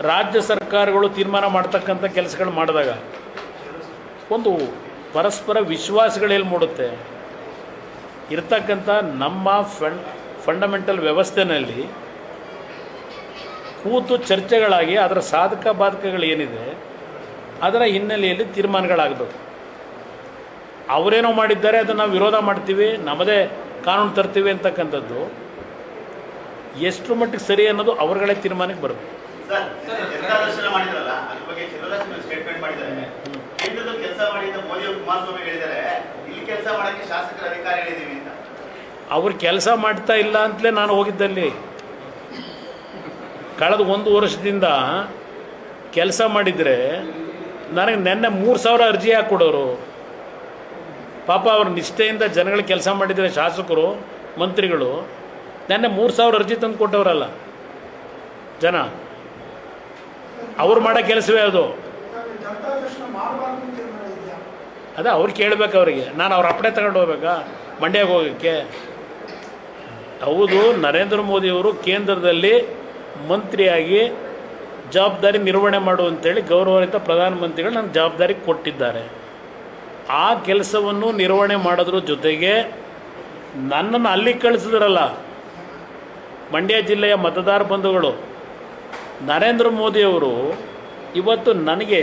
A: ರಾಜ್ಯ ಸರ್ಕಾರಗಳು ತೀರ್ಮಾನ ಮಾಡ್ತಕ್ಕಂಥ ಕೆಲಸಗಳು ಮಾಡಿದಾಗ ಒಂದು ಪರಸ್ಪರ ವಿಶ್ವಾಸಗಳೆಲ್ಲಿ ಮೂಡುತ್ತೆ. ಇರ್ತಕ್ಕಂಥ ನಮ್ಮ ಫಂಡಮೆಂಟಲ್ ವ್ಯವಸ್ಥೆಯಲ್ಲಿ ಕೂತು ಚರ್ಚೆಗಳಾಗಿ ಅದರ ಸಾಧಕ ಬಾಧಕಗಳು ಏನಿದೆ ಅದರ ಹಿನ್ನೆಲೆಯಲ್ಲಿ ತೀರ್ಮಾನಗಳಾಗಬೇಕು. ಅವರೇನೋ ಮಾಡಿದ್ದಾರೆ ಅದನ್ನು ನಾವು ವಿರೋಧ ಮಾಡ್ತೀವಿ, ನಮ್ಮದೇ ಕಾನೂನು ತರ್ತೀವಿ ಅಂತಕ್ಕಂಥದ್ದು ಎಷ್ಟು ಮಟ್ಟಿಗೆ ಸರಿ ಅನ್ನೋದು ಅವರುಗಳೇ ತೀರ್ಮಾನಕ್ಕೆ ಬರಬೇಕು. ಅವ್ರು ಕೆಲಸ ಮಾಡ್ತಾ ಇಲ್ಲ ಅಂತಲೇ ನಾನು ಹೋಗಿದ್ದಲ್ಲಿ. ಕಳೆದ 1 ವರ್ಷದಿಂದ ಕೆಲಸ ಮಾಡಿದರೆ ನನಗೆ ನೆನ್ನೆ 3,000 ಅರ್ಜಿ ಹಾಕ್ಕೊಡೋರು. ಪಾಪ ಅವ್ರ ನಿಷ್ಠೆಯಿಂದ ಜನಗಳಿಗೆ ಕೆಲಸ ಮಾಡಿದರೆ ಶಾಸಕರು, ಮಂತ್ರಿಗಳು ನೆನ್ನೆ 3,000 ಅರ್ಜಿ ತಂದು ಕೊಟ್ಟವರಲ್ಲ ಜನ. ಅವ್ರು ಮಾಡೋ ಕೆಲಸವೇ ಅದು. ಅದೇ ಅವ್ರು ಕೇಳಬೇಕು. ಅವರಿಗೆ ನಾನು ಅವ್ರ ಅಪ್ಪಣೆ ತಗೊಂಡು ಹೋಗ್ಬೇಕಾ ಮಂಡ್ಯಕ್ಕೆ ಹೋಗೋಕ್ಕೆ? ಹೌದು, ನರೇಂದ್ರ ಮೋದಿಯವರು ಕೇಂದ್ರದಲ್ಲಿ ಮಂತ್ರಿಯಾಗಿ ಜವಾಬ್ದಾರಿ ನಿರ್ವಹಣೆ ಮಾಡು ಅಂತೇಳಿ ಗೌರವಾನ್ವಿತ ಪ್ರಧಾನಮಂತ್ರಿಗಳು ನನಗೆ ಜವಾಬ್ದಾರಿ ಕೊಟ್ಟಿದ್ದಾರೆ. ಆ ಕೆಲಸವನ್ನು ನಿರ್ವಹಣೆ ಮಾಡೋದ್ರ ಜೊತೆಗೆ ನನ್ನನ್ನು ಅಲ್ಲಿ ಕಳಿಸಿದ್ರಲ್ಲ ಮಂಡ್ಯ ಜಿಲ್ಲೆಯ ಮತದಾರ ಬಂಧುಗಳು, ನರೇಂದ್ರ ಮೋದಿಯವರು ಇವತ್ತು ನನಗೆ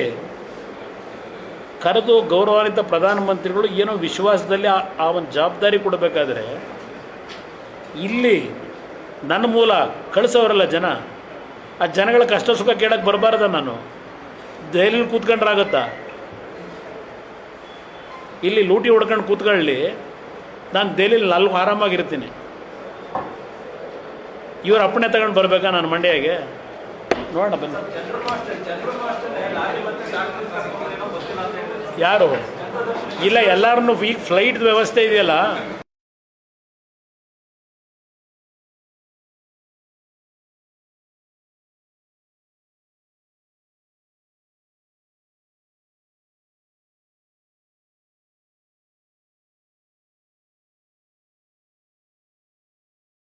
A: ಕರೆದು ಗೌರವಾನ್ವಿತ ಪ್ರಧಾನಮಂತ್ರಿಗಳು ಏನೋ ವಿಶ್ವಾಸದಲ್ಲಿ ಆ ಒಂದು ಜವಾಬ್ದಾರಿ ಕೊಡಬೇಕಾದ್ರೆ ಇಲ್ಲಿ ನನ್ನ ಮೂಲ ಕಳಿಸೋರಲ್ಲ ಜನ, ಆ ಜನಗಳ ಕಷ್ಟ ಸುಖ ಕೇಳಕ್ಕೆ ಬರಬಾರ್ದ ನಾನು ದೆಹಲಿಲಿ ಕೂತ್ಕೊಂಡ್ರಾಗತ್ತಾ? ಇಲ್ಲಿ ಲೂಟಿ ಹೊಡ್ಕೊಂಡು ಕೂತ್ಕೊಳ್ಳಿ, ನಾನು ದೆಹಲಿಲಿ ನಾಲ್ಕು ಆರಾಮಾಗಿರ್ತೀನಿ. ಇವ್ರ ಅಪ್ಪಣೆ ತಗೊಂಡು ಬರಬೇಕಾ ನಾನು ಮಂಡ್ಯಗೆ? ನೋಡೋಣ ಬನ್ನಿ. ಯಾರು ಇಲ್ಲ, ಎಲ್ಲರನ್ನೂ ಈಗ ಫ್ಲೈಟ್ ವ್ಯವಸ್ಥೆ ಇದೆಯಲ್ಲ,